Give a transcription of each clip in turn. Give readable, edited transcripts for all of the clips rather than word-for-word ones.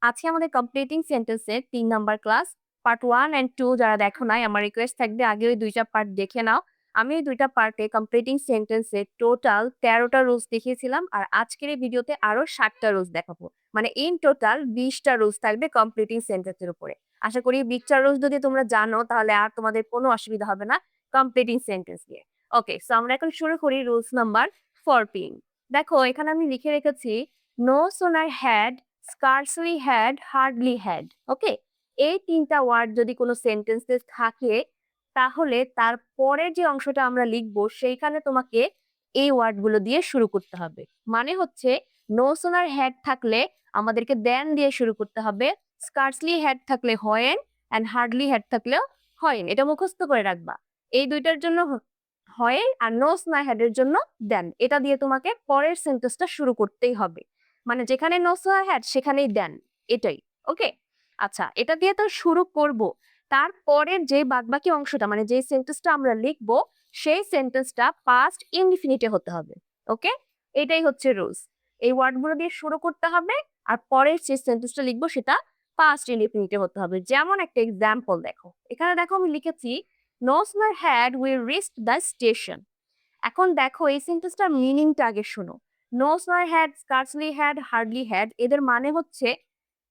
আজকে আমাদের কমপ্লিটিং সেন্টেন্সের ৩ নাম্বার ক্লাস। পার্ট 1 অ্যান্ড 2 যারা দেখো নাই, আমার রিকোয়েস্ট থাকবে আগে ওই ২ টা পার্ট দেখে নাও। আমি ওই ২ টা পার্টে কমপ্লিটিং সেন্টেন্সের টোটাল ১৩ টা রুলস দেখিয়েছিলাম। আর আজকের এই ভিডিওতে আরো ৭ টা রুলস দেখাবো। মানে ইন টোটাল ২০ টা রুলস থাকবে কমপ্লিটিং সেন্টেন্সের উপরে। আশা করি ২০ টা রুলস যদি তোমরা জানো তাহলে আর তোমাদের কোনো অসুবিধা হবে না কমপ্লিটিং সেন্টেন্স নিয়ে। ওকে, সো আমরা এখন শুরু করি রুলস নাম্বার 14। দেখো এখানে আমি লিখে রেখেছি no sooner had, scarcely had, hardly had. Okay, এই ৩টা ওয়ার্ড যদি কোনো সেন্টেন্সে থাকে তাহলে তার পরের যে অংশটা আমরা লিখবো সেইখানে তোমাকে এই ওয়ার্ডগুলো দিয়ে শুরু করতে হবে। মানে হচ্ছে নো সোনার হ্যাড থাকলে আমাদেরকে দেন দিয়ে শুরু করতে হবে, স্কার্সলি হ্যাড থাকলে হয়েন, অ্যান্ড হার্ডলি হ্যাড থাকলেও হয়েন। এটা মুখস্থ করে রাখবা। এই দুইটার জন্য হয়েন আর নো সোনার হ্যাডের জন্য দেন। এটা দিয়ে তোমাকে পরের সেন্টেন্সটা শুরু করতেই হবে। মানে যেখানে নো সোনার হ্যাড সেখানেই দেন, এটাই। ওকে, আচ্ছা, এটা দিয়ে তো শুরু করব। তারপরের যে বাদবাকি অংশটা মানে যে সেন্টেন্সটা আমরা লিখবো সেই সেন্টেন্সটা পাস্ট ইনডিফিনিটে হতে হবে। ওকে, এটাই হচ্ছে রুলস। এই ওয়ার্ডগুলো দিয়ে শুরু করতে হবে আর পরের যে সেন্টেন্সটা লিখবো সেটা পাস্ট ইনডিফিনিটে হতে হবে। যেমন একটা এক্সাম্পল দেখো, এখানে দেখো আমি লিখেছি no sooner had we reached the station. এখন দেখো এই সেন্টেন্সটার মিনিংটা আগে শোনো। No sooner had, scarcely had, hardly had এদের মানে হচ্ছে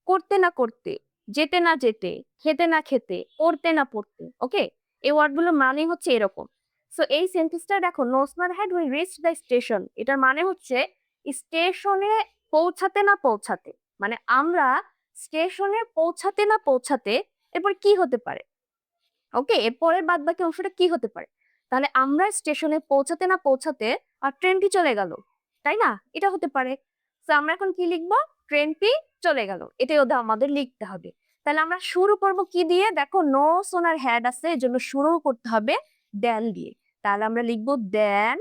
করতে না করতে, যেতে না যেতে, খেতে না খেতে, পড়তে না পড়তে। ওকে, এই ওয়ার্ডগুলোর মানে হচ্ছে এরকম। সো এই সেন্টেন্সটা দেখো no sooner had we reach the station, এটার মানে হচ্ছে স্টেশনে পৌঁছাতে না পৌঁছাতে। মানে আমরা স্টেশনে পৌঁছাতে না পৌঁছাতে এরপর কি হতে পারে? ওকে, এরপরের বাদবাকি অংশটা কি হতে পারে? তাহলে আমরা স্টেশনে পৌঁছাতে না পৌঁছাতে আর ট্রেনটি চলে গেল, তাই না? এটা হতে পারে। তো আমরা এখন কি লিখবো? ট্রেনটি চলে গেল, এটাই ওদের আমাদের লিখতে হবে। তাহলে আমরা শুরু করব কি দিয়ে? দেখো নো সোনার হ্যাড আছে, এজন্য শুরু করতে হবে দেন দিয়ে। তাহলে আমরা লিখবো দেন,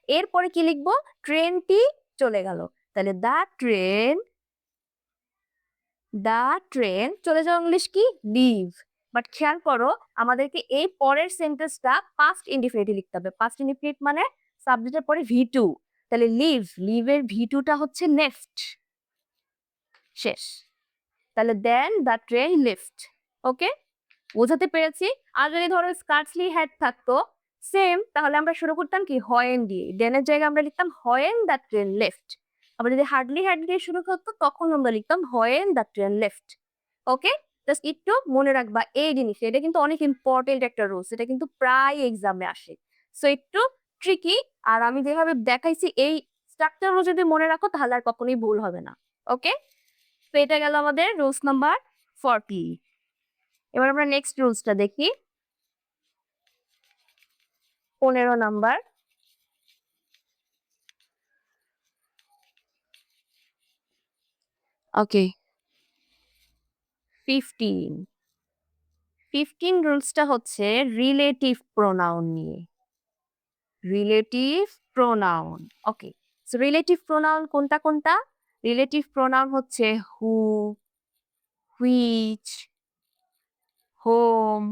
এরপরে কি লিখবো? ট্রেনটি চলে গেল। তাহলে দা ট্রেন চলে যাওয়া ইংলিশ কি? লিভ। বাট খেয়াল করো আমাদেরকে এই পরের সেন্টেন্সটা পাস্ট ইনডিফিনিট লিখতে হবে। পাস্ট ইনডিফিনিট মানে সাবজেক্টের পরে ভি টু। তাহলে লিভের ভি টুটা হচ্ছে নেক্সট, শেষ। তাহলে দেন দ্য ট্রেন লিফট। ওকে, বোঝাতে পেরেছি? আর যদি ধরো স্কার্সলি হ্যাড থাকতো সেম, তাহলে আমরা শুরু করতাম কি? হয়েন দিয়ে। দেনের জায়গায় আমরা লিখতাম হয়েন দ্য ট্রেন লেফট। আবার যদি হার্ডলি হ্যাড দিয়ে শুরু করতো তখন আমরা লিখতাম হয়েন the train left. Okay, just একটু মনে রাখবা এই জিনিস। এটা কিন্তু অনেক ইম্পর্টেন্ট একটা রুলস, এটা কিন্তু প্রায় এক্সামে আসে। সো একটু ট্রিকি। আর আমি যেভাবে দেখাইছি এই স্ট্রাকচারগুলো যদি মনে রাখো তাহলে আর কখনোই ভুল হবে না। ওকে, তো এটা গেল আমাদের রুলস নাম্বার 40। এবার আমরা নেক্সট রুলসটা দেখি, 15 নাম্বার। ওকে, 15 রুলসটা হচ্ছে রিলেটিভ প্রোনাউন নিয়ে। Relative pronoun. Okay, so relative pronoun কোনটা কোনটা? রিলেটিভ প্রোনাউন হচ্ছে who, which, whom,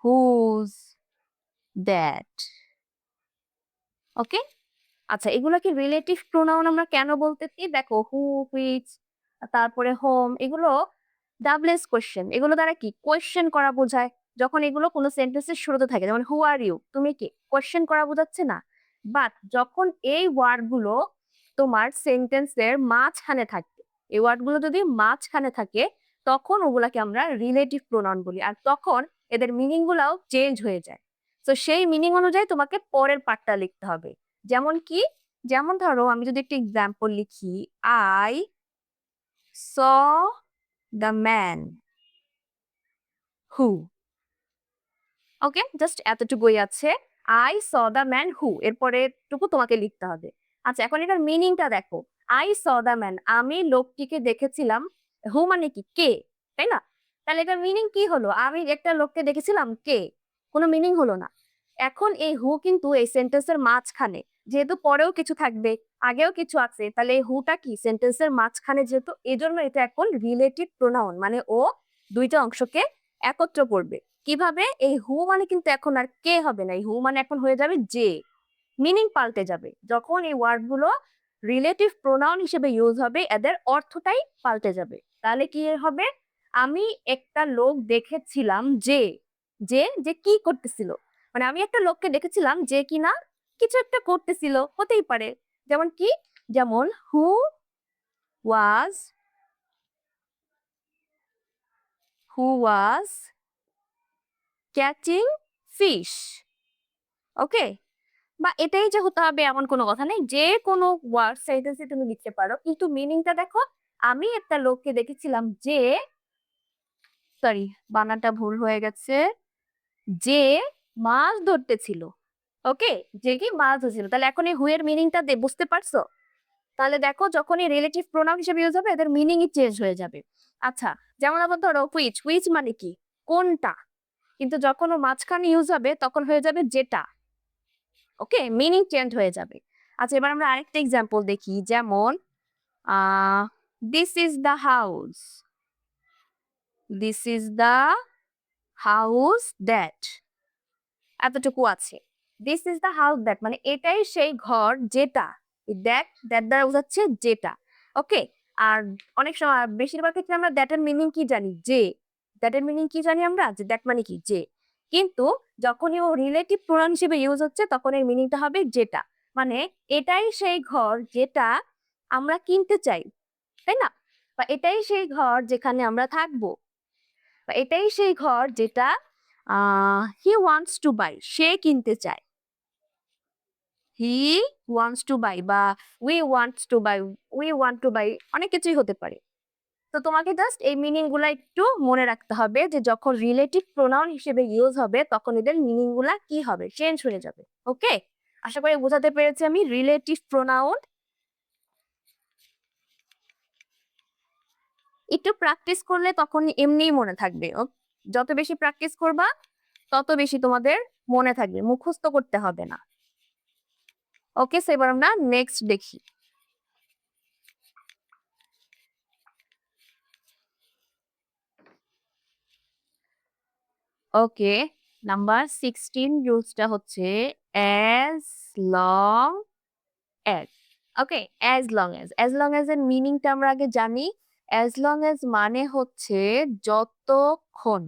whose, that. Okay, আচ্ছা, এগুলোকে রিলেটিভ প্রোনাউন আমরা কেন বলতেছি? দেখো হু, হুইচ, তারপরে হোম, এগুলো ডাবলএস কোয়েশ্চেন। এগুলো দ্বারা কি কোয়েশ্চেন করা বোঝায়। যখন এগুলো কোনো সেন্টেন্সের শুরুতে থাকে, যেমন হু আর ইউ, তুমি কি কোয়েশ্চেন করা বোঝাচ্ছে না? বাট যখন এই ওয়ার্ড গুলো তোমার সেন্টেন্সের মাঝখানে থাকে, এই ওয়ার্ড গুলো যদি মাঝখানে থাকে তখন ওগুলাকে আমরা রিলেটিভ প্রোনাউন বলি। আর তখন এদের মিনিং গুলাও চেঞ্জ হয়ে যায়। তো সেই মিনিং অনুযায়ী তোমাকে পরের পার্টটা লিখতে হবে। যেমন কি? যেমন ধরো আমি যদি একটা এক্সাম্পল লিখি, I saw the man who. Okay, just এতটুকুই আছে। I saw the man who, এরপরে টুকু তোমাকে লিখতে হবে। আচ্ছা, এখন এটার মিনিংটা দেখো। আই স দ্য ম্যান, আমি লোকটিকে দেখেছিলাম। হু মানে কি? কে, তাই না? তাহলে এটার মিনিং কি হলো? আমি একটা লোককে দেখেছিলাম, কে? কোনো মিনিং হলো না। এখন এই হু কিন্তু এই সেন্টেন্সের মাঝখানে, যেহেতু পরেও কিছু থাকবে আগেও কিছু আছে, তাহলে এই হুটা কি সেন্টেন্সের মাঝখানে, যেহেতু এজন্য এটা এখন রিলেটিভ প্রোনাউন। মানে ও দুইটা অংশকে একত্র করবে। কিভাবে? এই হু মানে কিন্তু এখন আর কে হবে না, এই হু মানে এখন হয়ে যাবে যে। মিনিং পাল্টে যাবে যখন এই ওয়ার্ড গুলো রিলেটিভ প্রোনাউন হিসেবে ইউজ হবে, এদের অর্থটাই পাল্টে যাবে। তাহলে কি হবে? আমি একটা লোক দেখেছিলাম যে, যে কি করতেছিল? মানে আমি একটা লোককে দেখেছিলাম যে কিনা কিছু একটা করতেছিল, হতেই পারে। যেমন কি? যেমন was who was catching fish. ওকে? বা এটাই যে হতে হবে এমন কোনো কথা নেই। যে কোনো ওয়ার্ড সেন্টেন্সে তুমি লিখতে পারো। কিন্তু মিনিংটা দেখো, আমি একটা লোককে দেখেছিলাম যে সরি বানানটা ভুল হয়ে গেছে। যে মাছ ধরতেছিল। ওকে? যে কি মাছ ধরছিল। তাহলে এখন এই হু এর মিনিংটা বুঝতে পারছো? তাহলে দেখো যখনই রিলেটিভ প্রোনাউন হিসেবে ইউজ হবে এদের মিনিংই চেঞ্জ হয়ে যাবে। আচ্ছা, যেমন আবার ধরো হুইচ মানে কি? কোনটা? কিন্তু যখন ও মাঝখানে ইউজ হবে তখন হয়ে যাবে যেটা। ওকে? মিনিং চেঞ্জ হয়ে যাবে। আচ্ছা, এবার আমরা আরেকটা এক্সাম্পল দেখি। যেমন this is the house. This is the house that. এতটুকু আছে। This is the house that মানে এটাই সেই ঘর যেটা। দ্যাট দ্বারা বোঝাচ্ছে যেটা। ওকে? আর অনেক সময় বেশিরভাগ ক্ষেত্রে আমরা দ্যাট এর মিনিং কি জানি? যে। দ্যাট এর মিনিং কি জানি আমরা? যে দ্যাট মানে কি? যে। কিন্তু যখনই ও রিলেটিভ প্রোনাউন হিসেবে ইউজ হচ্ছে তখন এর মিনিংটা হবে যেটা। মানে এটাই সেই ঘর যেটা আমরা কিনতে চাই। তাই না? বা এটাই সেই ঘর যেখানে আমরা থাকবো। বা এটাই সেই ঘর যেটা হি ওয়ান্টস টু বাই। সে কিনতে চায়। হি ওয়ান্টস টু বাই বা we wants to buy, we want to buy অনেক কিছুই হতে পারে। তো তোমাকে জাস্ট এই মিনিং গুলা একটু মনে রাখতে হবে যে যখন রিলেটিভ প্রোনাউন হিসেবে ইউজ হবে তখন এদের মিনিং গুলা কি হবে? চেঞ্জ হয়ে যাবে। ওকে? আশা করি বোঝাতে পেরেছি আমি রিলেটিভ প্রোনাউন। একটু প্র্যাকটিস করলে তখন এমনিই মনে থাকবে। যত বেশি প্র্যাকটিস করবা তত বেশি তোমাদের মনে থাকবে, মুখস্থ করতে হবে না। ওকে, সো এবার আমরা নেক্সট দেখি। ওকে, নাম্বার 16 রুলসটা হচ্ছে অ্যাজ লং অ্যাজ। ওকে, অ্যাজ লং অ্যাজ এর মিনিংটা আমরা আগে জানি। অ্যাজ লং অ্যাজ মানে হচ্ছে যতক্ষণ।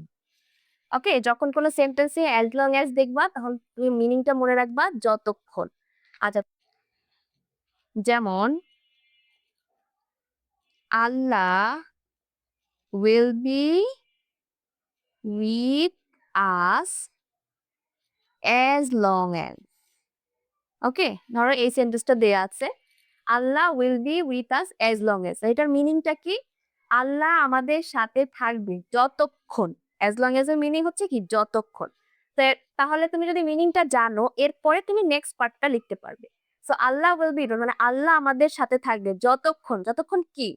ওকে, যখন কোনো সেন্টেন্সে অ্যাজ লং অ্যাজ দেখবা তখন তুমি মিনিংটা মনে রাখবা যতক্ষণ। আচ্ছা, যেমন আল্লাহ will be with us as long as। ওকে, ধরো এই সেন্টেন্সটা দেয়া আছে Allah will be with us as long as. এটার মিনিংটা কি? আল্লাহ আমাদের সাথে থাকবে যতক্ষণ। অ্যাজ লং এজ এর মিনিং হচ্ছে কি? যতক্ষণ। তাহলে তুমি যদি মিনিংটা জানো এরপরে তুমি নেক্সট পার্টটা লিখতে পারবে। সো আল্লাহ উইল বি মানে আল্লাহ আমাদের সাথে থাকবে যতক্ষণ। যতক্ষণ কি?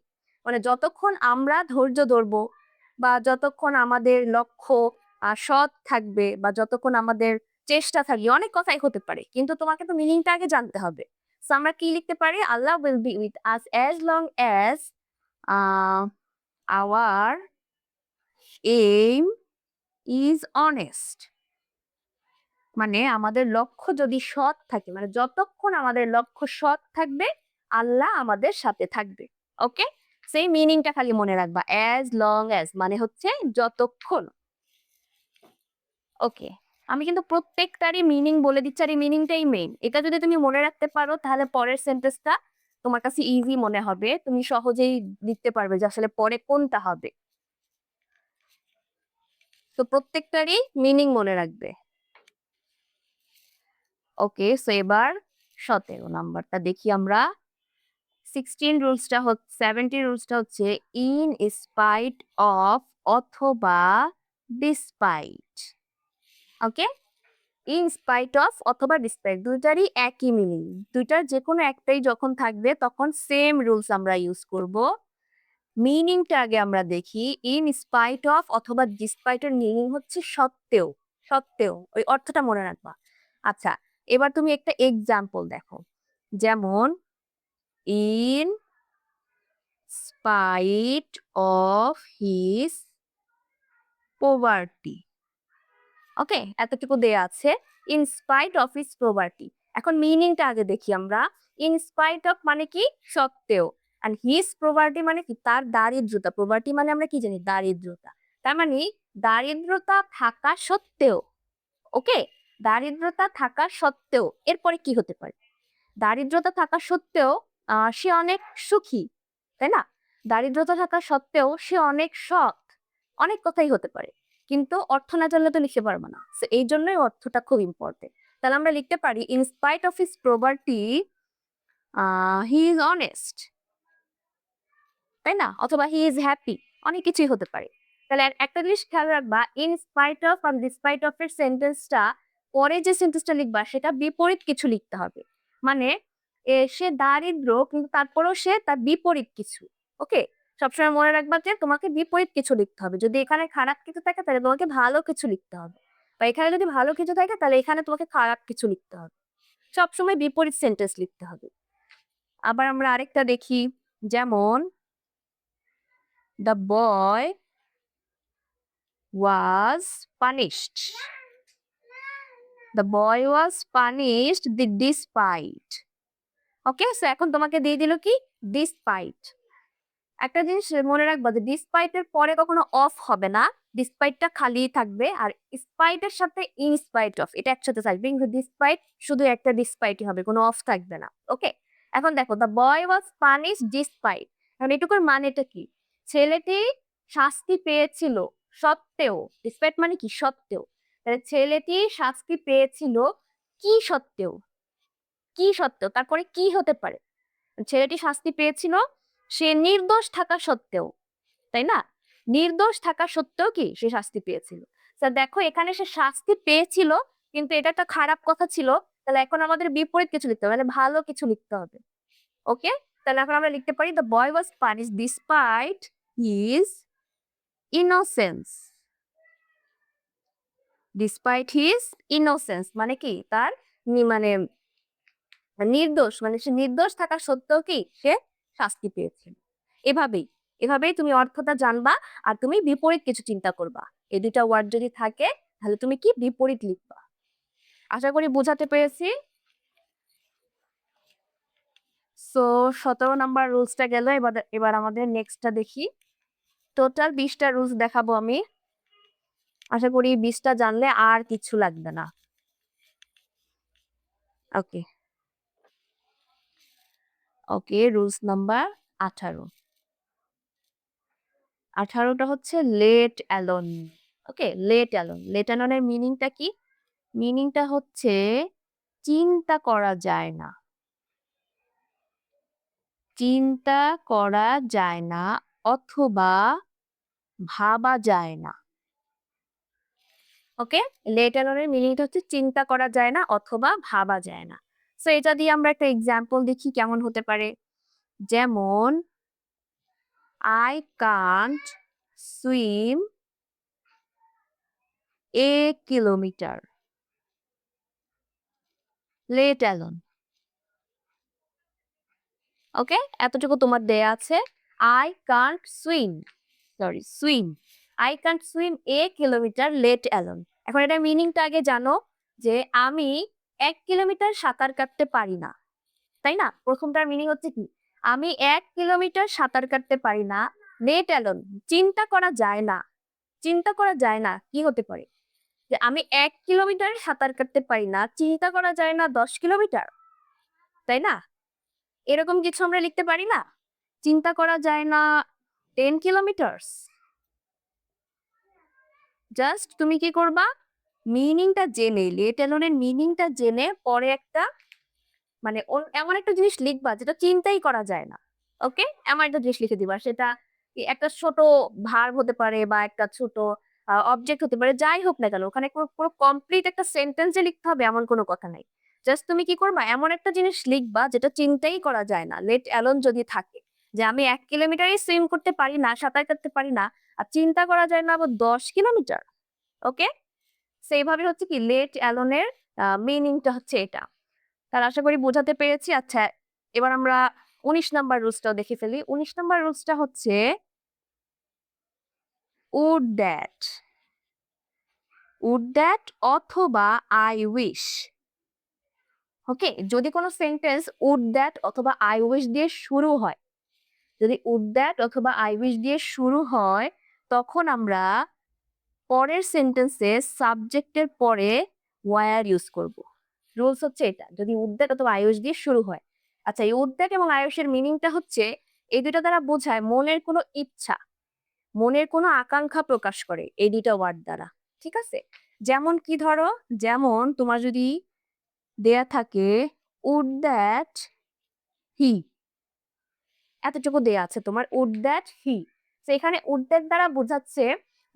মানে যতক্ষণ আমরা ধৈর্য ধরবো বা যতক্ষণ আমাদের লক্ষ্য সৎ থাকবে বা যতক্ষণ আমাদের চেষ্টা থাকবে, অনেক কথাই হতে পারে। কিন্তু তোমাকে তো মিনিংটা আগে জানতে হবে। সো আমরা কি লিখতে পারি? আল্লাহ will be with us as long as our aim is honest। মানে আমাদের লক্ষ্য যদি সৎ থাকে, মানে যতক্ষণ আমাদের লক্ষ্য সৎ থাকবে আল্লাহ আমাদের সাথে থাকবে। ওকে, সেই মিনিংটা খালি মনে রাখবা। as long as মানে হচ্ছে যতক্ষণ। ওকে, আমি কিন্তু প্রত্যেকটারই মিনিং বলে দিচ্ছি আর এই মিনিংটাই মেইন। এটা যদি তুমি মনে রাখতে পারো তাহলে পরের সেন্টেন্সটা তোমার কাছে ইজি মনে হবে। তুমি সহজেই লিখতে পারবে যে আসলে পরে কোনটা হবে। তো প্রত্যেকটারই মিনিং মনে রাখবে। ওকে, সো এবার 17 নাম্বারটা দেখি আমরা। 17 রুলসটা হচ্ছে ইন স্পাইট অফ অথবা despite. Okay, in spite of অথবা ডিসপাইট দুইটারই একই মিনিং। দুইটার যে কোনো একটাই যখন থাকবে তখন সেম রুলস আমরা ইউজ করব। মিনিংটা আগে আমরা দেখি। ইন স্পাইট অফ অথবা ডিসপাইট এর মিনিং হচ্ছে সত্ত্বেও। সত্ত্বেও, ওই অর্থটা মনে রাখবা। আচ্ছা, এবার তুমি একটা এক্সাম্পল দেখো। যেমন in spite of his poverty. Okay, এতটুকু দেয়া আছে। In spite of his poverty. এখন মিনিংটা আগে দেখি আমরা। ইন স্পাইট অফ মানে কি? সত্ত্বেও। এন্ড হিজ পভার্টি মানে কি? তার দারিদ্রতা। পভার্টি মানে আমরা কি জানি? দারিদ্রতা। তার মানে দারিদ্রতা থাকা সত্ত্বেও, ওকে? দারিদ্রতা থাকা সত্ত্বেও এরপরে কি হতে পারে? দারিদ্রতা থাকা সত্ত্বেও সে অনেক সুখী, তাই না? দারিদ্রতা থাকা সত্ত্বেও সে অনেক সৎ। অনেক কথাই হতে পারে। কিন্তু অর্থ না জানলে তো লিখতে পারবো না। সো এই জন্যই অর্থটা খুব ইম্পর্টেন্ট। তাহলে আমরা লিখতে পারি in spite of his poverty he is honest, তাই না? অথবা হি ইজ হ্যাপি, অনেক কিছুই হতে পারে। তাহলে একটা জিনিস খেয়াল রাখবা, ইন স্পাইট অফ আর ডিসপাইট অফ এর সেন্টেন্সটা পরে যে সেন্টেন্সটা লিখবা সেটা বিপরীত কিছু লিখতে হবে। মানে সে দারিদ্র কিন্তু তারপরেও সে তার বিপরীত কিছু, ওকে? সবসময় মনে রাখবা যে তোমাকে বিপরীত কিছু লিখতে হবে। যদি এখানে খারাপ কিছু থাকে তাহলে তোমাকে ভালো কিছু লিখতে হবে, বা এখানে যদি ভালো কিছু থাকে তাহলে এখানে তোমাকে খারাপ কিছু লিখতে হবে। সবসময় বিপরীত সেন্টেন্স লিখতে হবে। আবার আমরা আরেকটা দেখি, যেমন the boy was punished. The boy was punished despite. Okay, so এখন তোমাকে দিয়ে দিল কি? ডিসপাইট। একটা জিনিস মনে রাখবা যে ডিসপাইট এর পরে কখনো অফ হবে না, ডিসপাইটটা খালি থাকবে, আর স্পাইট এর সাথে ইনস্পাইট অফ এটা একসাথে থাকবে, কিন্তু ডিসপাইট শুধু একটা ডিসপাইটই হবে, কোনো অফ থাকবে না। ওকে, এখন দেখো the boy was punish despite. এখন এটুকুর মানেটা কি? ছেলেটি শাস্তি পেয়েছিল সত্ত্বেও। ডিসপাইট মানে কি? সত্ত্বেও। তাহলে ছেলেটি শাস্তি পেয়েছিল কি সত্ত্বেও? কি সত্ত্বেও, তারপরে কি হতে পারে? ছেলেটি শাস্তি পেয়েছিল সে নির্দোষ থাকা সত্ত্বেও, তাই না? নির্দোষ থাকা সত্ত্বেও কি সে শাস্তি পেয়েছিল? স্যার দেখো এখানে সে শাস্তি পেয়েছিল, কিন্তু এটা একটা খারাপ কথা ছিল। তাহলে এখন আমাদের বিপরীত কিছু লিখতে হবে, মানে ভালো কিছু লিখতে হবে। ওকে, তাহলে এখন আমরা লিখতে পারি the boy was punished despite his innocence. Despite his innocence মানে কি? তার মানে নির্দোষ, মানে সে নির্দোষ থাকা সত্ত্বেও কি সে শাস্তি পেয়েছে। এভাবেই এভাবেই তুমি অর্থটা জানবা, আর তুমি বিপরীত কিছু চিন্তা করবা। এই দুইটা ওয়ার্ড যদি থাকে তাহলে তুমি কি বিপরীত লিখবা। আশা করি বোঝাতে পেরেছি। সো 17 নাম্বার রুলসটা গেল। এবার এবার আমাদের নেক্সটটা দেখি। টোটাল 20টা রুলস দেখাবো আমি। আশা করি 20টা জানলে আর কিছু লাগবে না। ওকে ওকে, রুলস নাম্বার 18। 18টা হচ্ছে লেট অ্যালোন। ওকে, লেট অ্যালোন। লেট অ্যালোনের মিনিংটা কি? মিনিংটা হচ্ছে চিন্তা করা যায় না। চিন্তা করা যায় না অথবা ভাবা যায় না। ওকে, লেট অ্যালোনের মিনিংটা হচ্ছে চিন্তা করা যায় না অথবা ভাবা যায় না। সো এটা দিয়ে আমরা একটা এক্সাম্পল দেখি কেমন হতে পারে। যেমন I can't swim a kilometre. Let alone. Okay, এতটুকু তোমার দেয়া আছে। I can't swim, swim, I can't swim a kilometre let alone. এখন এটা মিনিংটা আগে জানো, যে আমি 1 কিলোমিটার সাঁতার কাটতে পারি না, তাই না? প্রথমটার মিনিং হচ্ছে কি? আমি 1 কিলোমিটার সাঁতার কাটতে পারি না, লেট অ্যালোন চিন্তা করা যায় না। চিন্তা করা যায় না কি হতে পারে? যে আমি 1 কিলোমিটার সাঁতার কাটতে পারি না, চিন্তা করা যায় না 10 কিলোমিটার, তাই না? এরকম কিছু আমরা লিখতে পারি না? চিন্তা করা যায় না 10 কিলোমিটার্স। জাস্ট তুমি কি করবা? মিনিংটা জেনে, লেট অ্যালোনের মিনিংটা জেনে পরে একটা মানে এমন একটা জিনিস লিখবা যেটা চিন্তাই করা যায় না। ওকে, এমন একটা জিনিস লিখে দিবা। সেটা একটা ছোট ভার্ব হতে পারে বা একটা ছোট অবজেক্ট হতে পারে, যাই হোক না কেন। ওখানে পুরো কমপ্লিট একটা সেন্টেন্সে লিখতে হবে এমন কোনো কথা নাই। জাস্ট তুমি কি করবা? এমন একটা জিনিস লিখবা যেটা চিন্তাই করা যায় না, লেট অ্যালোন যদি থাকে। যে আমি 1 কিলোমিটারই সুইম করতে পারি না, সাঁতার কাটতে পারি না, আর চিন্তা করা যায় না আবার 10 কিলোমিটার। ওকে, সেইভাবে হচ্ছে কি লেট অ্যালোনের মিনিংটা হচ্ছে এটা। তাহলে আশা করি বোঝাতে পেরেছি। আচ্ছা, এবার আমরা 19 নাম্বার রুলসটাও দেখে ফেলি। 19 নাম্বার রুলসটা হচ্ছে উড দ্যাট। উড দ্যাট অথবা আই উইশ। ওকে, যদি কোনো সেন্টেন্স উড দ্যাট অথবা আই উইশ দিয়ে শুরু হয়, যদি উড দ্যাট অথবা আই উইশ দিয়ে শুরু হয়, তখন আমরা পরের সেন্টেন্সে সাবজেক্টের পরে ওয়্যার ইউজ করব। রুলস হচ্ছে এটা, যদি উড দ্যাট অথবা আই উইশ দিয়ে শুরু হয়। আচ্ছা, এই উড দ্যাট এবং আই উইশ এর মিনিংটা হচ্ছে এই দুইটা দ্বারা বোঝায় মনের কোনো ইচ্ছা, মনের কোনো আকাঙ্ক্ষা প্রকাশ করে এই দুইটা ওয়ার্ড দ্বারা। ঠিক আছে? যেমন কি ধরো, যেমন তোমার যদি দেয়া থাকে উড দ্যাট হি, এতটুকু দেয়া আছে তোমার উড দ্যাট হি। তো এখানে উড দ্যাট দ্বারা বোঝাচ্ছে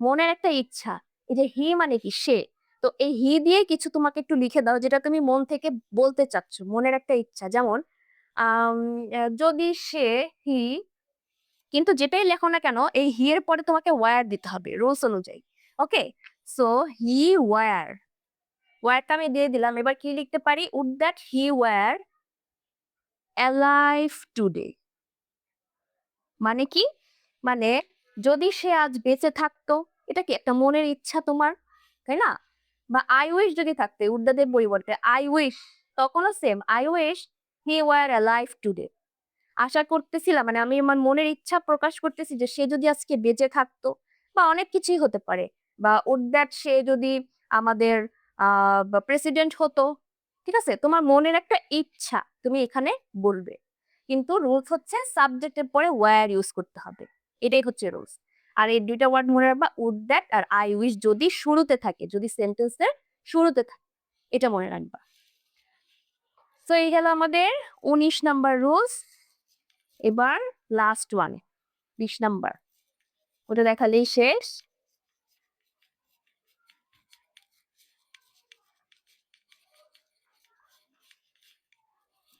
মনের একটা ইচ্ছা। এই যে হি মানে কি সে, তো এই হি দিয়ে কিছু তোমাকে একটু লিখে দাও যেটা তুমি মন থেকে বলতে চাচ্ছ, মনের একটা ইচ্ছা। যেমন আম, যদি সে হি, কিন্তু যেটাই লেখো না কেন এই হি এর পরে তোমাকে ওয়্যার দিতে হবে রুলস অনুযায়ী। ওকে, সো হি ওয়্যার, ওয়্যারটা আমি দিয়ে দিলাম। এবার কি লিখতে পারি, would that he were alive today. মানে কি, মানে যদি সে আজ বেঁচে থাকতো, এটা কি একটা মনের ইচ্ছা তোমার, তাই না? বা আই উইশ যদি থাকতে উড দ্যাট এর পরিবর্তে আই উইশ, তখনও same, I wish he were alive today. আশা করতেছিলাম, মানে আমি আমার মনের ইচ্ছা প্রকাশ করতেছি যে সে যদি আজকে বেঁচে থাকতো, বা অনেক কিছুই হতে পারে, বা উড দ্যাট সে যদি আমাদের প্রেসিডেন্ট হতো। ঠিক আছে, তোমার মনের একটা ইচ্ছা তুমি এখানে বলবে, কিন্তু রুলস হচ্ছে সাবজেক্টের পরে ওয়্যার ইউজ করতে হবে, এটাই হচ্ছে রুলস। আর এই দুইটা ওয়ার্ড মনে রাখবা, উড দ্যাট আর আই উইশ যদি শুরুতে থাকে, যদি সেন্টেন্সের শুরুতে থাকে, এটা মনে রাখবা। তো এই গেল আমাদের 19 নাম্বার রুলস। এবার লাস্ট ওয়ান, 20 নাম্বার, ওটা দেখালেই শেষ।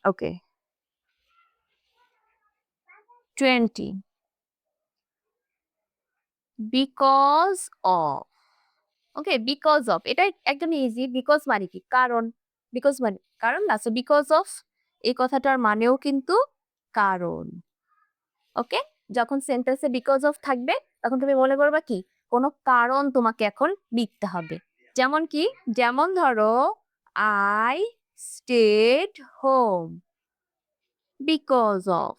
ওকে, 20, because of. Okay, because of এটা একদম ইজি। বিকজ মানে কি, কারণ। বিকজ মানে কারণ না, সো বিকজ অফ এই কথাটার মানেও কিন্তু কারণ। ওকে, যখন সেন্টেন্সে বিকজ অফ থাকবে তখন তুমি মনে করবা কি কোনো কারণ তোমাকে এখন লিখতে হবে। যেমন কি, যেমন ধরো I stayed home because of,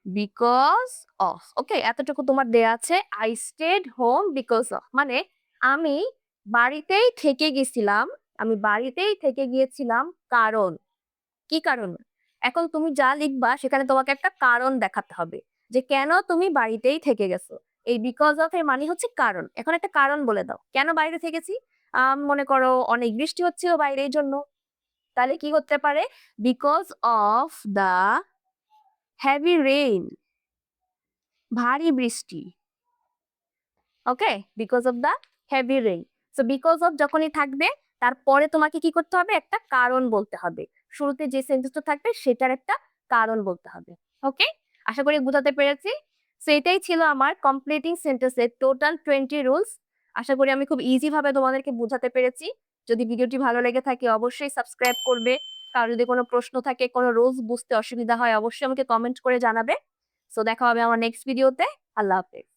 because of. Okay, এতটুকু তোমার দেয়া আছে, I stayed home because of, মানে আমি বাড়িতেই থেকে গেছিলাম, আমি বাড়িতেই থেকে গিয়েছিলাম কারণ। কি কারণ? এখন তুমি যা লিখবা সেখানে তোমাকে একটা কারণ দেখাতে হবে যে কেন তুমি বাড়িতেই থেকে গেছো। এই বিকজ অফ এর মানে হচ্ছে কারণ। এখন একটা কারণ বলে দাও কেন বাইরে থেকেছি। মনে করো অনেক বৃষ্টি হচ্ছিল বাইরে, এই জন্য। তাহলে কি হতে পারে, because of the heavy rain, ভারী বৃষ্টি। Okay, because of the heavy rain. So because of যখনই থাকবে তারপরে তোমাকে কি করতে হবে, একটা কারণ বলতে হবে। শুরুতে যে সেন্টেন্সটা থাকবে সেটার একটা কারণ বলতে হবে। ওকে, আশা করি বোঝাতে পেরেছি। সো এটাই ছিল আমার কমপ্লিটিং সেন্টেন্সের টোটাল 20 রুলস। আশা করি আমি খুব ইজি ভাবে তোমাদেরকে বোঝাতে পেরেছি। যদি ভিডিওটি ভালো লেগে থাকে অবশ্যই সাবস্ক্রাইব করবে। কারো যদি কোনো প্রশ্ন থাকে, কোনো রুলস বুঝতে অসুবিধা হয়, অবশ্যই আমাকে কমেন্ট করে জানাবে। সো দেখা হবে আমার নেক্সট ভিডিওতে। আল্লাহ হাফেজ।